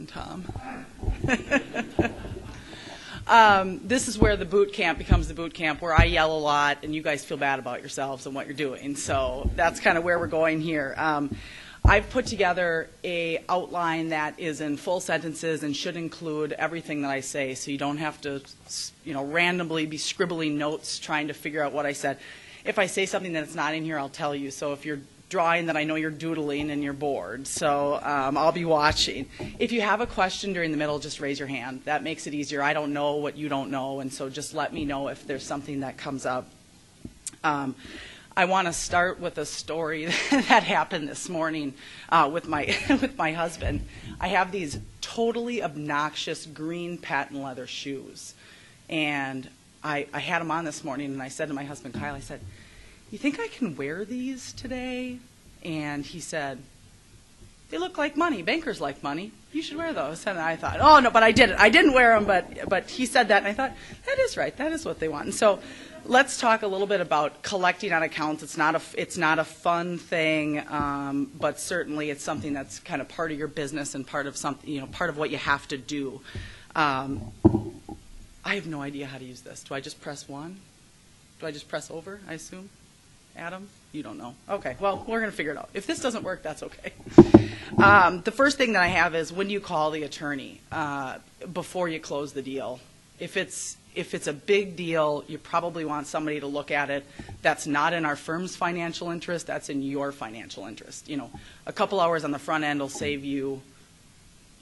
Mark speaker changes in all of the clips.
Speaker 1: turn, Tom. This is where the boot camp becomes the boot camp, where I yell a lot and you guys feel bad about yourselves and what you're doing. So that's kind of where we're going here. I've put together a outline that is in full sentences and should include everything that I say, so you don't have to, randomly be scribbling notes trying to figure out what I said. If I say something that's not in here, I'll tell you. So if you're drawing, that I know you're doodling and you're bored. So I'll be watching. If you have a question during the middle, just raise your hand. That makes it easier. I don't know what you don't know, and so just let me know if there's something that comes up. I want to start with a story that happened this morning with my husband. I have these totally obnoxious green patent leather shoes, and I had them on this morning, and I said to my husband, Kyle, I said, "You think I can wear these today?" And he said, "They look like money. Bankers like money. You should wear those." And I thought, oh, no, but I didn't. I didn't wear them, but he said that, and I thought, that is right. That is what they want. And so let's talk a little bit about collecting on accounts. It's not a fun thing, but certainly it's something that's kind of part of your business and part of something, part of what you have to do. I have no idea how to use this. Do I just press 1? Do I just press over, I assume? Adam? You don't know. Okay, well, we're going to figure it out. If this doesn't work, that's okay. The first thing that I have is when you call the attorney before you close the deal. If it's a big deal, you probably want somebody to look at it. That's not in our firm's financial interest. That's in your financial interest. A couple hours on the front end will save you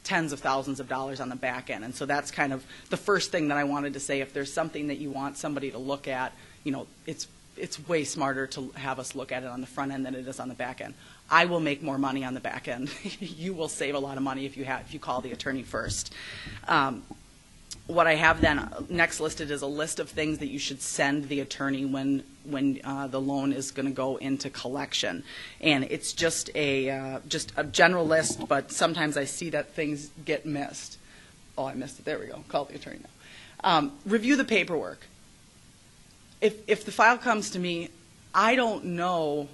Speaker 1: tens of thousands of dollars on the back end. And so that's kind of the first thing that I wanted to say. If there's something that you want somebody to look at, it's way smarter to have us look at it on the front end than it is on the back end. I will make more money on the back end. You will save a lot of money if you call the attorney first. What I have then next listed is a list of things that you should send the attorney when the loan is going to go into collection, and it's just a general list. But sometimes I see that things get missed. Oh, I missed it. There we go. Call the attorney now. Review the paperwork. If the file comes to me, I don't know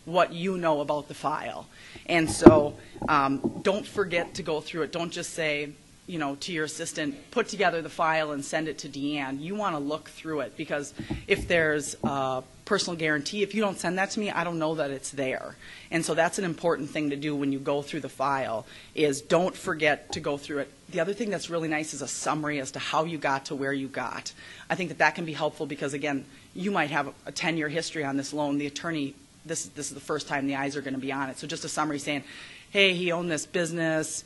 Speaker 1: what you know about the file, and so don't forget to go through it. Don't just say, to your assistant, put together the file and send it to Deanne. You want to look through it, because if there's a personal guarantee, if you don't send that to me, I don't know that it's there. And so that's an important thing to do when you go through the file, is don't forget to go through it. The other thing that's really nice is a summary as to how you got to where you got. I think that can be helpful, because, again, you might have a 10-year history on this loan. The attorney, this is the first time the eyes are going to be on it. So just a summary saying, hey, he owned this business,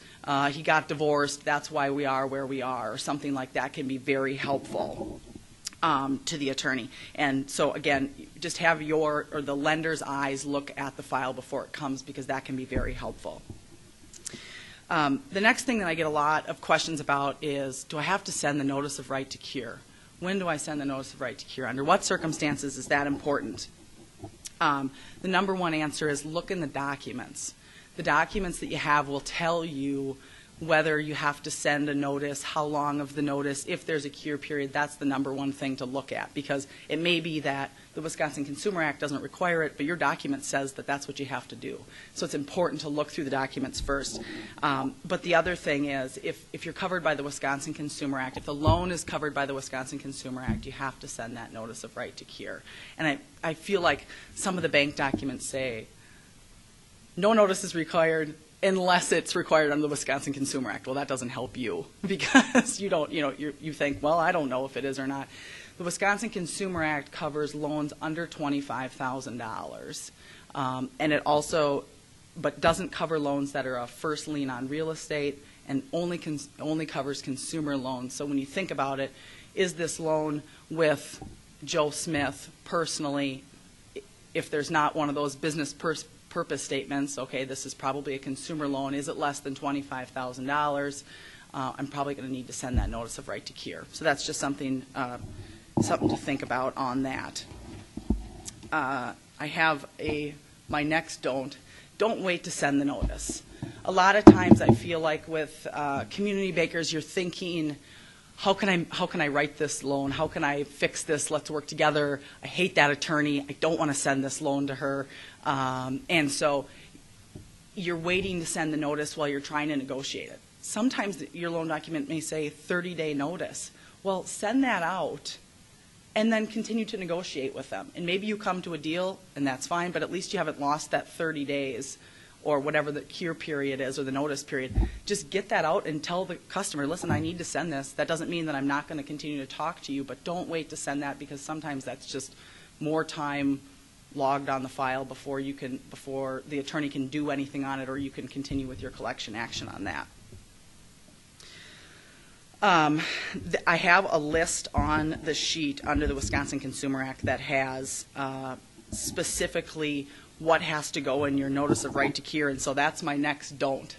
Speaker 1: he got divorced, that's why we are where we are, or something like that can be very helpful to the attorney. And so, again, just have the lender's eyes look at the file before it comes, because that can be very helpful. The next thing that I get a lot of questions about is, do I have to send the notice of right to cure? When do I send the notice of right to cure? Under what circumstances is that important? The number one answer is look in the documents. The documents that you have will tell you whether you have to send a notice, how long of the notice, if there's a cure period. That's the number one thing to look at, because it may be that the Wisconsin Consumer Act doesn't require it, but your document says that that's what you have to do. So it's important to look through the documents first. But the other thing is, if you're covered by the Wisconsin Consumer Act, if the loan is covered by the Wisconsin Consumer Act, you have to send that notice of right to cure. And I feel like some of the bank documents say, no notice is required unless it's required under the Wisconsin Consumer Act. Well, that doesn't help you, because you think, well, I don't know if it is or not. The Wisconsin Consumer Act covers loans under $25,000, and it also, but doesn't cover loans that are a first lien on real estate, and only covers consumer loans. So when you think about it, is this loan with Joe Smith personally? If there's not one of those business purpose statements, okay, this is probably a consumer loan. Is it less than $25,000? I'm probably going to need to send that notice of right to cure. So that's just something to think about on that. I have my next don't wait to send the notice. A lot of times I feel like with community bankers, you're thinking, how can I write this loan? How can I fix this? Let's work together. I hate that attorney. I don't want to send this loan to her. And so you're waiting to send the notice while you're trying to negotiate it. sometimes your loan document may say 30-day notice. Well, send that out and then continue to negotiate with them. And maybe you come to a deal, and that's fine, but at least you haven't lost that 30 days or whatever the cure period is or the notice period. Just get that out and tell the customer, listen, I need to send this. That doesn't mean that I'm not going to continue to talk to you, but don't wait to send that, because sometimes that's just more time logged on the file before the attorney can do anything on it, or you can continue with your collection action on that. I have a list on the sheet under the Wisconsin Consumer Act that has specifically what has to go in your notice of right to cure, and so that's my next don't.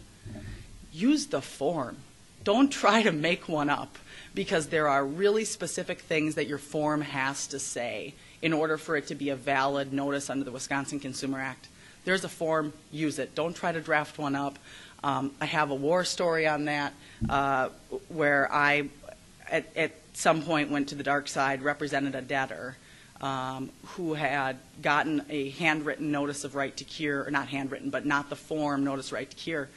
Speaker 1: Use the form. Don't try to make one up, because there are really specific things that your form has to say in order for it to be a valid notice under the Wisconsin Consumer Act. There's a form, use it. Don't try to draft one up. I have a war story on that where I, at some point, went to the dark side, represented a debtor who had gotten a handwritten notice of right to cure, or not handwritten, but not the form notice of right to cure,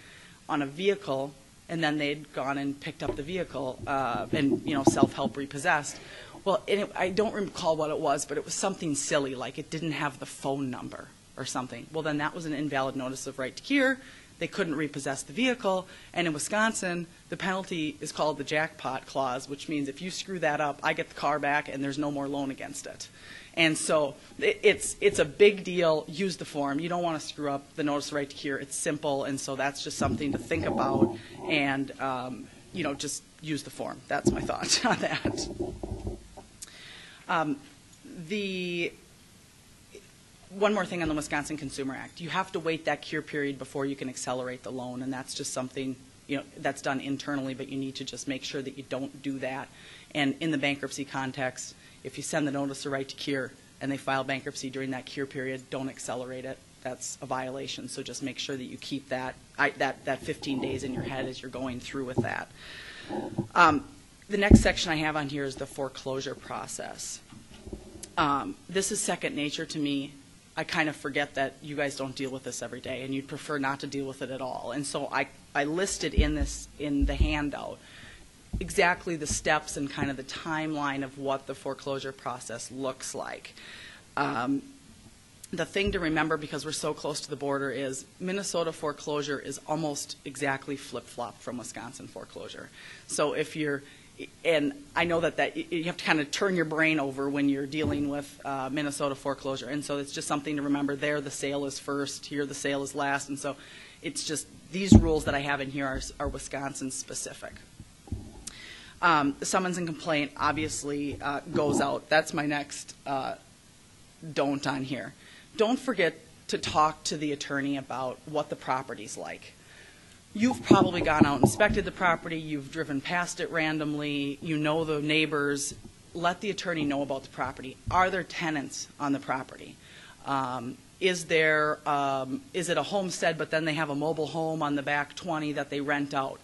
Speaker 1: on a vehicle, and then they'd gone and picked up the vehicle and self-help repossessed. Well, I don't recall what it was, but it was something silly, like it didn't have the phone number or something. Well, then that was an invalid notice of right to cure. They couldn't repossess the vehicle, and in Wisconsin, the penalty is called the jackpot clause, which means if you screw that up, I get the car back and there's no more loan against it. And so it's a big deal. Use the form. You don't want to screw up the notice of right to cure. It's simple, and so that's just something to think about, and just use the form. That's my thought on that. One more thing on the Wisconsin Consumer Act. You have to wait that cure period before you can accelerate the loan, and that's just something that's done internally, but you need to just make sure that you don't do that. And in the bankruptcy context, if you send the notice of right to cure and they file bankruptcy during that cure period, don't accelerate it. That's a violation. So just make sure that you keep that 15 days in your head as you're going through with that. The next section I have on here is the foreclosure process. This is second nature to me. I kind of forget that you guys don't deal with this every day, and you'd prefer not to deal with it at all. And so I listed in the handout exactly the steps and kind of the timeline of what the foreclosure process looks like. The thing to remember, because we're so close to the border, is Minnesota foreclosure is almost exactly flip-flop from Wisconsin foreclosure. So if you're, and I know that you have to kind of turn your brain over when you're dealing with Minnesota foreclosure, and so it's just something to remember. There the sale is first, here the sale is last, and so it's just these rules that I have in here are Wisconsin specific. The summons and complaint obviously goes out. That's my next don't on here. Don't forget to talk to the attorney about what the property's like. You've probably gone out and inspected the property, you've driven past it randomly, you know the neighbors. Let the attorney know about the property. Are there tenants on the property? Is it a homestead, but then they have a mobile home on the back 20 that they rent out?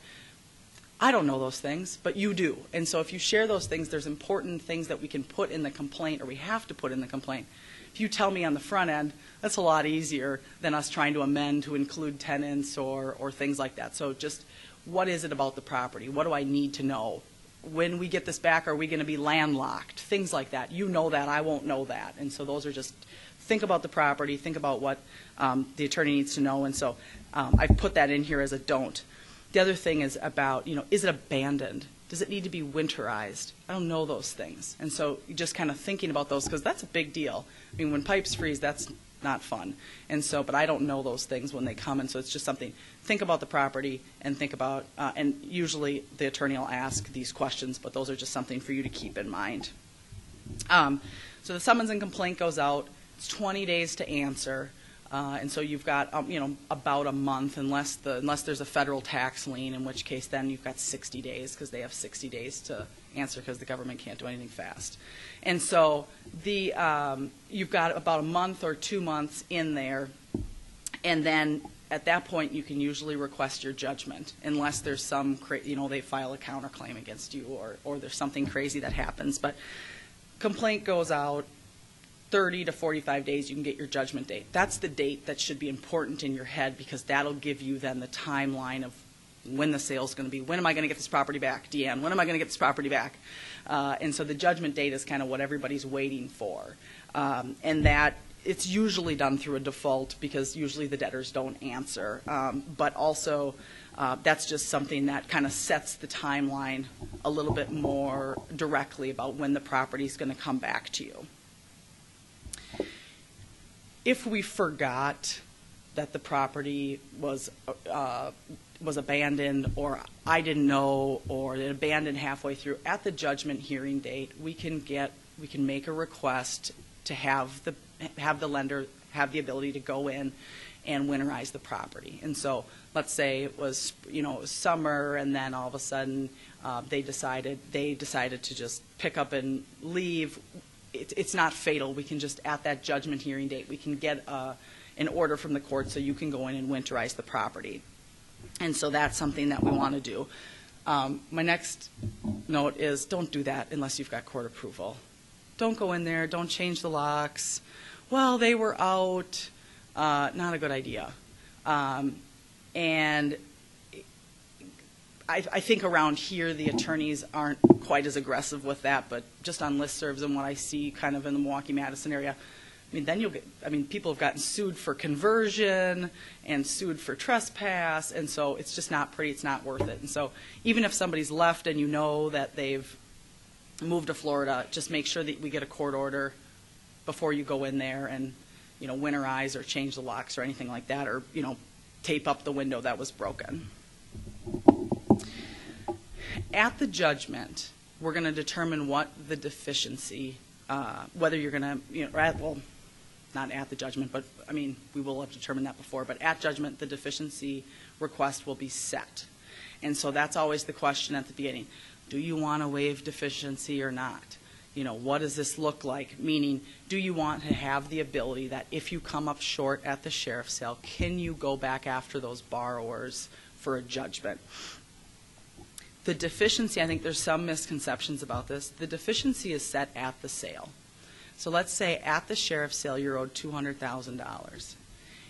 Speaker 1: I don't know those things, but you do. And so if you share those things, there's important things that we can put in the complaint, or we have to put in the complaint. If you tell me on the front end, that's a lot easier than us trying to amend to include tenants or things like that. So just what is it about the property? What do I need to know? When we get this back, are we going to be landlocked? Things like that. You know that. I won't know that. And so those are just, think about the property, think about what the attorney needs to know. And so I've put that in here as a don't. The other thing is about, is it abandoned? Does it need to be winterized? I don't know those things. And so just kind of thinking about those, because that's a big deal. I mean, when pipes freeze, that's not fun. And so, but I don't know those things when they come, and so it's just something. Think about the property and think about, and usually the attorney will ask these questions, but those are just something for you to keep in mind. So the summons and complaint goes out. It's 20 days to answer. And so you've got, about a month, unless there's a federal tax lien, in which case then you've got 60 days, because they have 60 days to answer, because the government can't do anything fast. And so you've got about a month or 2 months in there, and then at that point you can usually request your judgment, unless there's some, they file a counterclaim against you, or there's something crazy that happens. But complaint goes out. 30 to 45 days, you can get your judgment date. That's the date that should be important in your head, because that'll give you then the timeline of when the sale's going to be. When am I going to get this property back, Deanne? When am I going to get this property back? And so the judgment date is kind of what everybody's waiting for. And that it's usually done through a default because usually the debtors don't answer. But also that's just something that kind of sets the timeline a little bit more directly about when the property is going to come back to you. If we forgot that the property was abandoned, or I didn't know, or it abandoned halfway through, at the judgment hearing date, we can make a request to have the lender have the ability to go in and winterize the property. And so let's say it was summer, and then all of a sudden they decided to just pick up and leave. It's not fatal. We can just, at that judgment hearing date, we can get an order from the court so you can go in and winterize the property. And so that's something that we want to do. My next note is don't do that unless you've got court approval. Don't go in there. Don't change the locks. Well, they were out. Not a good idea. And I think around here the attorneys aren't quite as aggressive with that, but just on listservs and what I see kind of in the Milwaukee-Madison area, I mean, then people have gotten sued for conversion and sued for trespass, and so it's just not pretty, it's not worth it. And so even if somebody's left and you know that they've moved to Florida, just make sure that we get a court order before you go in there and, winterize or change the locks or anything like that, or, tape up the window that was broken. At the judgment, we're going to determine what the deficiency, whether you're going to, not at the judgment, but we will have determined that before, but at judgment, the deficiency request will be set. And so that's always the question at the beginning. Do you want to waive deficiency or not? What does this look like? Meaning, do you want to have the ability that if you come up short at the sheriff's sale, can you go back after those borrowers for a judgment? The deficiency, I think there's some misconceptions about this. The deficiency is set at the sale. So let's say at the sheriff's sale you're owed $200,000.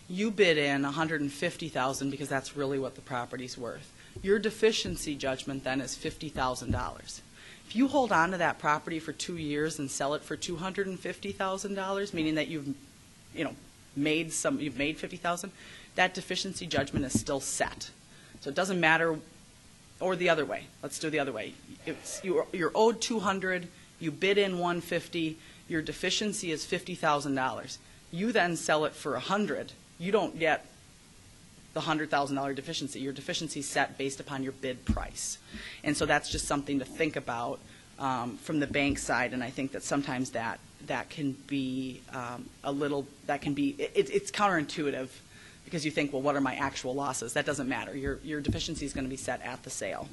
Speaker 1: You bid in $150,000 because that's really what the property's worth. Your deficiency judgment then is $50,000. If you hold on to that property for 2 years and sell it for $250,000, meaning that you've made $50,000, that deficiency judgment is still set. So it doesn't matter. Or the other way. Let's do the other way. You're owed $200,000. You bid in $150,000. Your deficiency is $50,000. You then sell it for $100,000. You don't get the $100,000 deficiency. Your deficiency is set based upon your bid price. And so that's just something to think about from the bank side. And I think that sometimes that can be it's counterintuitive. Because you think, well, what are my actual losses? That doesn't matter. Your deficiency is going to be set at the sale.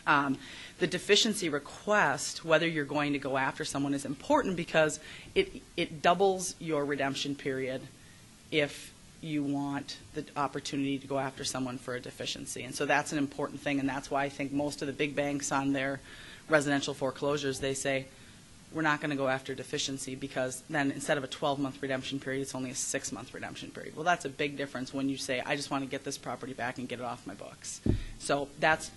Speaker 1: The deficiency request, whether you're going to go after someone, is important because it doubles your redemption period if you want the opportunity to go after someone for a deficiency. And so that's an important thing, and that's why I think most of the big banks on their residential foreclosures, they say, we're not going to go after deficiency because then instead of a 12-month redemption period, it's only a 6-month redemption period. Well, that's a big difference when you say, I just want to get this property back and get it off my books. So that's,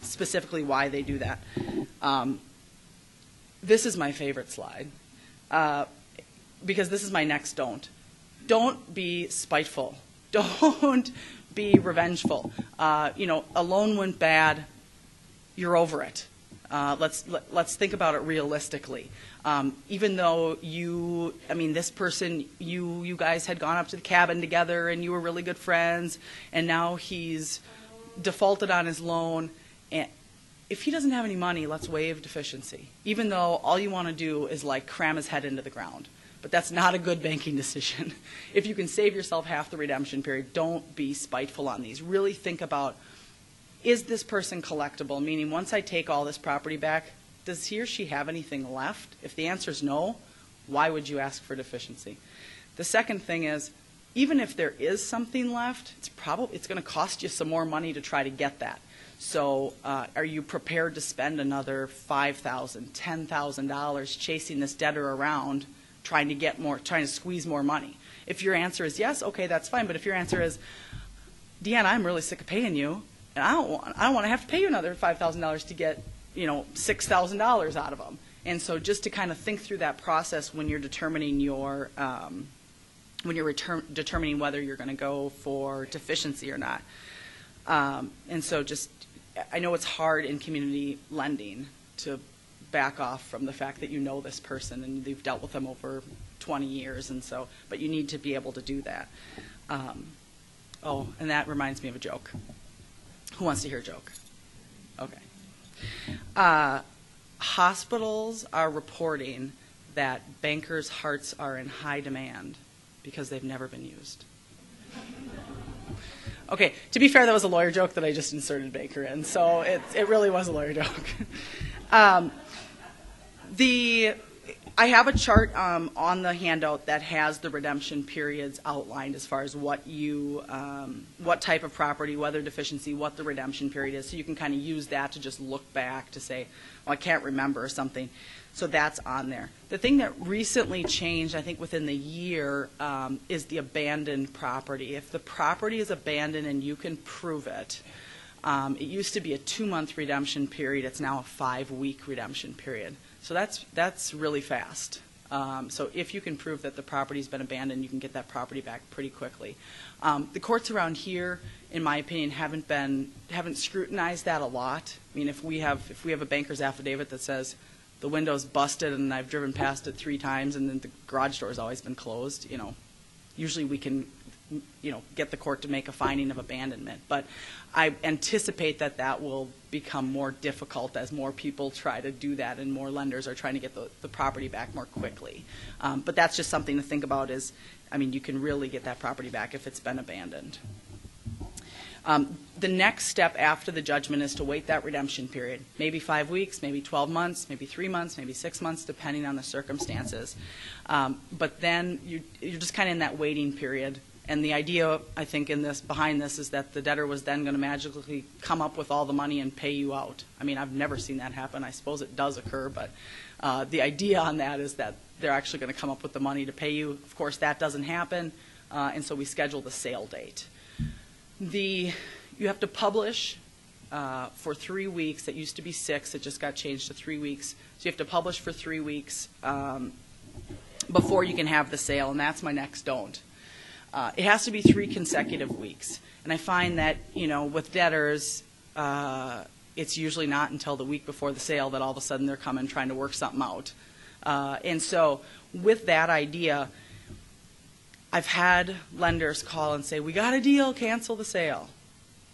Speaker 1: specifically why they do that. This is my favorite slide because this is my next don't. Don't be spiteful. Don't be revengeful. A loan went bad. You're over it. Let's think about it realistically. Even though this person, you guys had gone up to the cabin together and you were really good friends, and now he's defaulted on his loan. And if he doesn't have any money, let's waive deficiency. Even though all you want to do is cram his head into the ground. But that's not a good banking decision. If you can save yourself half the redemption period, don't be spiteful on these. Really think about, is this person collectible? Meaning, once I take all this property back, does he or she have anything left? If the answer is no, why would you ask for deficiency? The second thing is, even if there is something left, it's going to cost you some more money to try to get that. So are you prepared to spend another $5,000, $10,000 chasing this debtor around, trying to squeeze more money? If your answer is yes, okay, that's fine. But if your answer is, Deanne, I'm really sick of paying you, And I don't want to have to pay you another $5,000 to get, $6,000 out of them. And so just to kind of think through that process when you're determining determining whether you're going to go for deficiency or not. And so I know it's hard in community lending to back off from the fact that you know this person and you've dealt with them over 20 years, but you need to be able to do that. And that reminds me of a joke. Who wants to hear a joke? Okay. Hospitals are reporting that bankers' hearts are in high demand because they've never been used. Okay, to be fair, that was a lawyer joke that I just inserted banker in, so it really was a lawyer joke. I have a chart on the handout that has the redemption periods outlined as far as what type of property, whether deficiency, what the redemption period is, so you can kind of use that to just look back to say, well, I can't remember or something. So that's on there. The thing that recently changed, I think within the year, is the abandoned property. If the property is abandoned and you can prove it, it used to be a 2-month redemption period. It's now a 5-week redemption period. So that's really fast. So if you can prove that the property's been abandoned, you can get that property back pretty quickly. The courts around here, in my opinion, haven't scrutinized that a lot. I mean, if we have a banker's affidavit that says the window's busted and I've driven past it 3 times and then the garage door's always been closed, usually we can get the court to make a finding of abandonment. But I anticipate that will become more difficult as more people try to do that and more lenders are trying to get the property back more quickly. But that's just something to think about you can really get that property back if it's been abandoned. The next step after the judgment is to wait that redemption period, maybe 5 weeks, maybe 12 months, maybe 3 months, maybe 6 months, depending on the circumstances. But then you're just kind of in that waiting period. And the idea, I think, behind this is that the debtor was then going to magically come up with all the money and pay you out. I mean, I've never seen that happen. I suppose it does occur, but the idea on that is that they're actually going to come up with the money to pay you. Of course, that doesn't happen, and so we schedule the sale date. You have to publish for 3 weeks. It used to be 6. It just got changed to 3 weeks. So you have to publish for 3 weeks before you can have the sale, and that's my next don't. It has to be 3 consecutive weeks. And I find that, with debtors, it's usually not until the week before the sale that all of a sudden they're coming trying to work something out. And so with that idea, I've had lenders call and say, we got a deal, cancel the sale.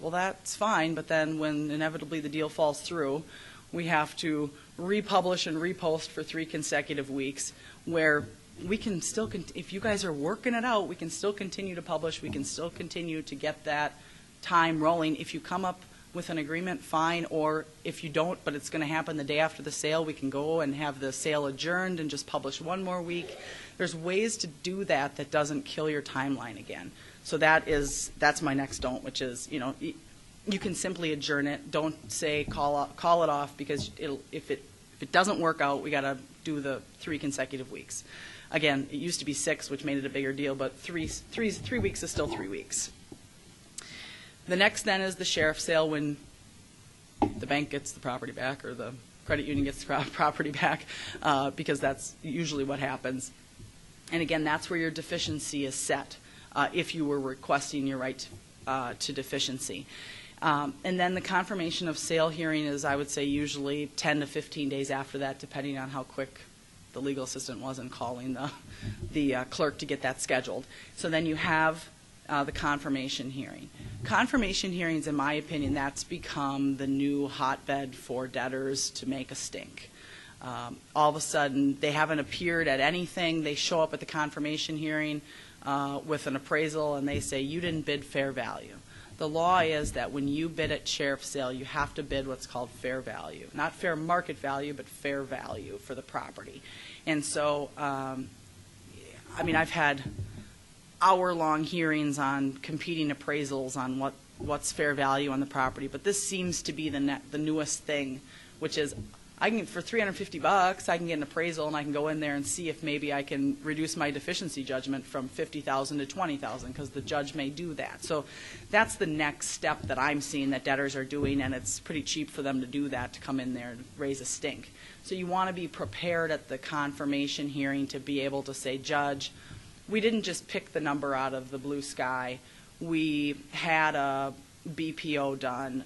Speaker 1: Well, that's fine, but then when inevitably the deal falls through, we have to republish and repost for 3 consecutive weeks where we can still, if you guys are working it out, we can still continue to publish. We can still continue to get that time rolling. If you come up with an agreement, fine, or if you don't, but it's going to happen the day after the sale, we can go and have the sale adjourned and just publish 1 more week. There's ways to do that doesn't kill your timeline again. So that's my next don't, which is, you can simply adjourn it. Don't say call it off, because if it doesn't work out, we got to do the 3 consecutive weeks. Again, it used to be 6, which made it a bigger deal, but 3 weeks is still 3 weeks. The next then is the sheriff's sale, when the bank gets the property back or the credit union gets the property back, because that's usually what happens. And again, that's where your deficiency is set if you were requesting your right to deficiency. And then the confirmation of sale hearing is, I would say, usually 10 to 15 days after that, depending on how quick the legal assistant was in calling the clerk to get that scheduled. So then you have the confirmation hearing. Confirmation hearings, in my opinion, that's become the new hotbed for debtors to make a stink. All of a sudden, they haven't appeared at anything. They show up at the confirmation hearing with an appraisal, and they say, you didn't bid fair value. The law is that when you bid at sheriff's sale, you have to bid what's called fair value. Not fair market value, but fair value for the property. And so, I've had hour-long hearings on competing appraisals on what's fair value on the property, but this seems to be the newest thing, which is for $350, I can get an appraisal and I can go in there and see if maybe I can reduce my deficiency judgment from $50,000 to $20,000 because the judge may do that. So that's the next step that I'm seeing that debtors are doing, and it's pretty cheap for them to do that, to come in there and raise a stink. So you want to be prepared at the confirmation hearing to be able to say, Judge, we didn't just pick the number out of the blue sky. We had a BPO done,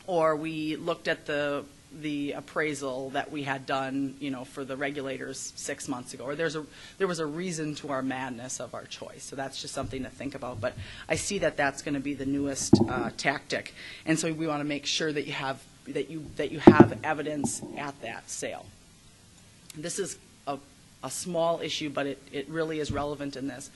Speaker 1: or we looked at the appraisal that we had done, for the regulators 6 months ago, or there was a reason to our madness of our choice. So that's just something to think about. But I see that that's going to be the newest tactic, and so we want to make sure that you have evidence at that sale. This is a small issue, but it really is relevant in this.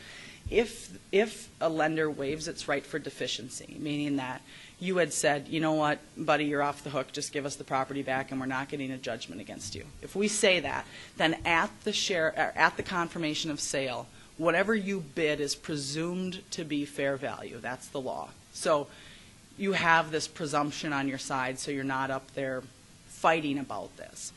Speaker 1: If a lender waives its right for deficiency, meaning that you had said, you know what, buddy, you're off the hook, just give us the property back and we're not getting a judgment against you. If we say that, then at the confirmation of sale, whatever you bid is presumed to be fair value. That's the law. So you have this presumption on your side, so you're not up there fighting about this.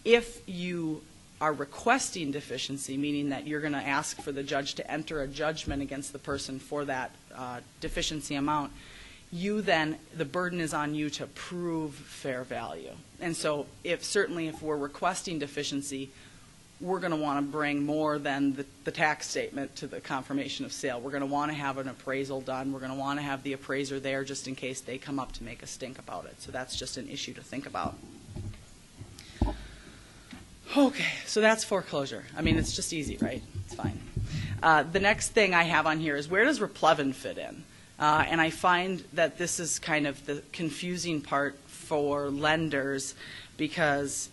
Speaker 1: If you are requesting deficiency, meaning that you're going to ask for the judge to enter a judgment against the person for that deficiency amount, the burden is on you to prove fair value. And so certainly if we're requesting deficiency, we're going to want to bring more than the tax statement to the confirmation of sale. We're going to want to have an appraisal done. We're going to want to have the appraiser there just in case they come up to make a stink about it. So that's just an issue to think about. Okay, so that's foreclosure. I mean, it's just easy, right? It's fine. The next thing I have on here is, where does replevin fit in? And I find that this is kind of the confusing part for lenders, because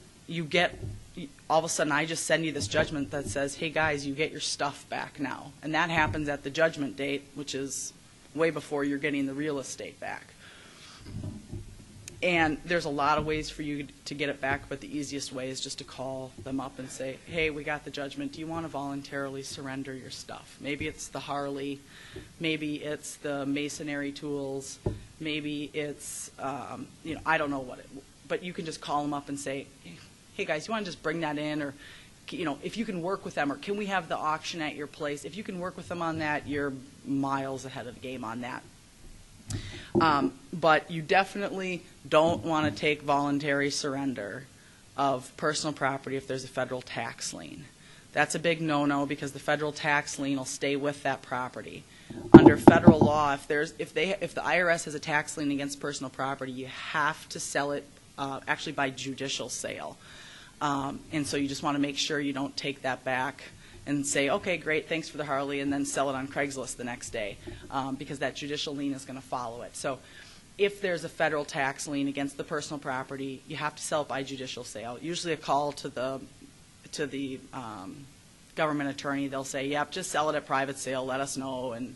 Speaker 1: all of a sudden I just send you this judgment that says, hey guys, you get your stuff back now. And that happens at the judgment date, which is way before you're getting the real estate back. And there's a lot of ways for you to get it back, but the easiest way is just to call them up and say, hey, we got the judgment. Do you want to voluntarily surrender your stuff? Maybe it's the Harley. Maybe it's the masonry tools. Maybe it's, I don't know what but you can just call them up and say, hey, guys, you want to just bring that in? Or, if you can work with them, or can we have the auction at your place? If you can work with them on that, you're miles ahead of the game on that. But you definitely don't want to take voluntary surrender of personal property if there's a federal tax lien. That's a big no-no, because the federal tax lien will stay with that property. Under federal law, if the IRS has a tax lien against personal property, you have to sell it actually by judicial sale. And so you just want to make sure you don't take that back and say, okay, great, thanks for the Harley, and then sell it on Craigslist the next day, because that judicial lien is going to follow it. So if there's a federal tax lien against the personal property, you have to sell it by judicial sale. Usually a call to the government attorney, they'll say, yep, just sell it at private sale, let us know, and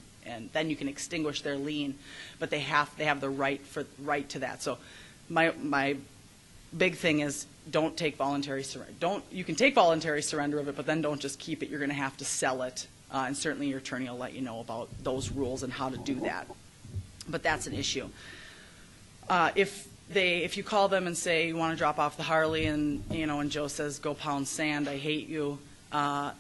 Speaker 1: then you can extinguish their lien, but they have the right to that. So my big thing is, don't take voluntary surrender. You can take voluntary surrender of it, but then don't just keep it. You're going to have to sell it, and certainly your attorney will let you know about those rules and how to do that. But that's an issue. If you call them and say you want to drop off the Harley, and and Joe says, go pound sand, I hate you,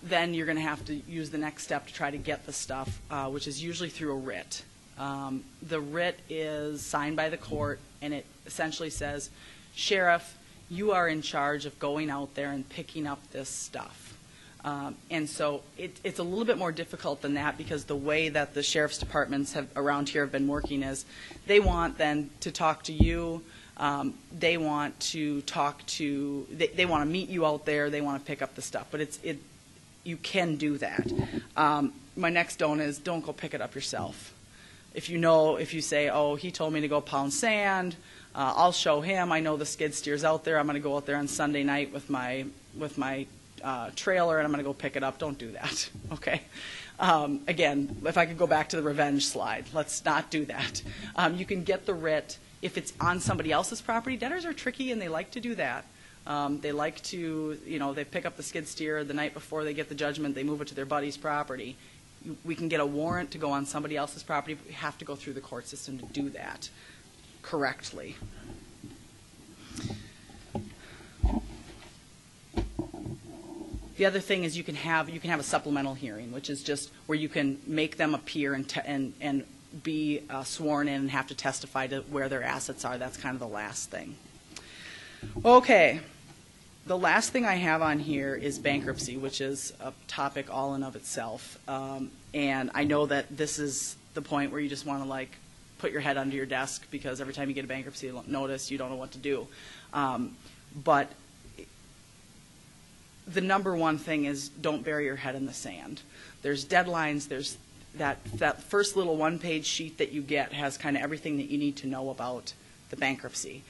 Speaker 1: then you're going to have to use the next step to try to get the stuff, which is usually through a writ. The writ is signed by the court, and it essentially says, Sheriff, you are in charge of going out there and picking up this stuff. And so it's a little bit more difficult than that, because the way that the sheriff's departments around here have been working is they want then to talk to you. They want to they want to meet you out there. They want to pick up the stuff. But you can do that. My next don't is, don't go pick it up yourself. If you say, oh, he told me to go pound sand, I'll show him. I know the skid steer's out there. I'm going to go out there on Sunday night with my trailer, and I'm going to go pick it up. Don't do that, okay? Again, if I could go back to the revenge slide, let's not do that. You can get the writ if it's on somebody else's property. Debtors are tricky, and they like to do that. They like to, they pick up the skid steer the night before they get the judgment. They move it to their buddy's property. We can get a warrant to go on somebody else's property, but we have to go through the court system to do that correctly. The other thing is you can have a supplemental hearing, which is just where you can make them appear and be sworn in and have to testify to where their assets are. That's kind of the last thing. Okay. The last thing I have on here is bankruptcy, which is a topic all in of itself. And I know that this is the point where you just want to like put your head under your desk because every time you get a bankruptcy notice, you don't know what to do. But the number one thing is don't bury your head in the sand. There's deadlines. There's that first little one-page sheet that you get has kind of everything that you need to know about the bankruptcy.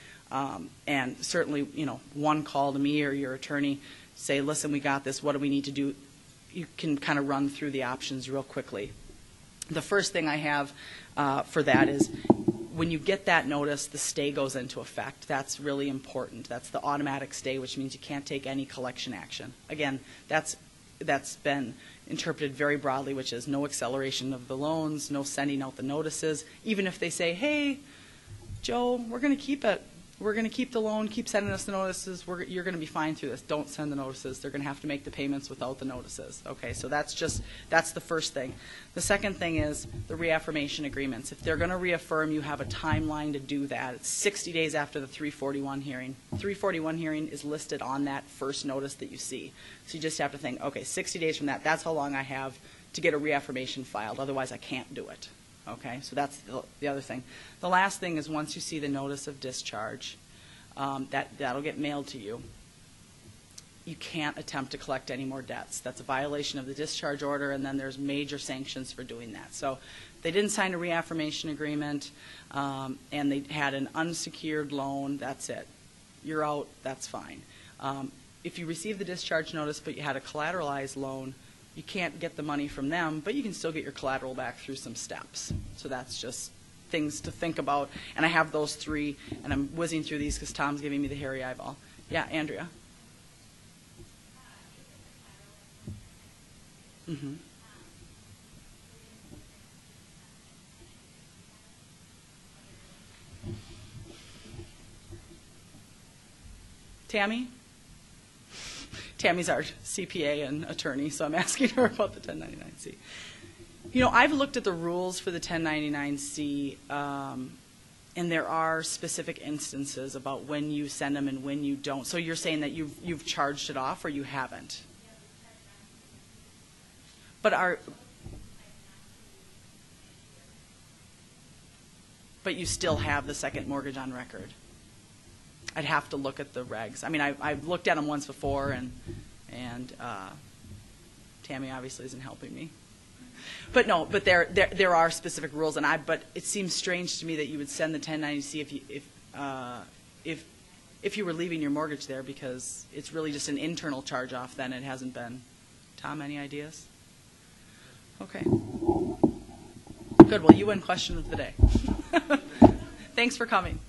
Speaker 1: And certainly, you know, one call to me or your attorney, say, listen, we got this, what do we need to do? You can kind of run through the options real quickly. The first thing I have for that is when you get that notice, the stay goes into effect. That's really important. That's the automatic stay, which means you can't take any collection action. Again, that's been interpreted very broadly, which is no acceleration of the loans, no sending out the notices. Even if they say, hey, Joe, we're going to keep it. We're going to keep the loan, keep sending us the notices. You're going to be fine through this. Don't send the notices. They're going to have to make the payments without the notices. Okay, so that's the first thing. The second thing is the reaffirmation agreements. If they're going to reaffirm, you have a timeline to do that. It's 60 days after the 341 hearing. 341 hearing is listed on that first notice that you see. So you just have to think, okay, 60 days from that, that's how long I have to get a reaffirmation filed. Otherwise, I can't do it. Okay, so that's the other thing. The last thing is once you see the notice of discharge, that'll get mailed to you. You can't attempt to collect any more debts. That's a violation of the discharge order, and then there's major sanctions for doing that. So they didn't sign a reaffirmation agreement, and they had an unsecured loan. That's it. You're out. That's fine. If you receive the discharge notice but you had a collateralized loan, you can't get the money from them, but you can still get your collateral back through some steps. So that's just things to think about. And I have those three, and I'm whizzing through these because Tom's giving me the hairy eyeball. Yeah, Andrea? Mm-hmm. Tammy? Tammy's our CPA and attorney, so I'm asking her about the 1099-C. You know, I've looked at the rules for the 1099-C, and there are specific instances about when you send them and when you don't. So you're saying that you've charged it off or you haven't? But you still have the second mortgage on record. I'd have to look at the regs. I mean, I've looked at them once before, and Tammy obviously isn't helping me. But no, but there are specific rules, but it seems strange to me that you would send the 1090-C if you were leaving your mortgage there, because it's really just an internal charge-off. Then it hasn't been. Tom, any ideas? Okay. Good. Well, you win question of the day. Thanks for coming.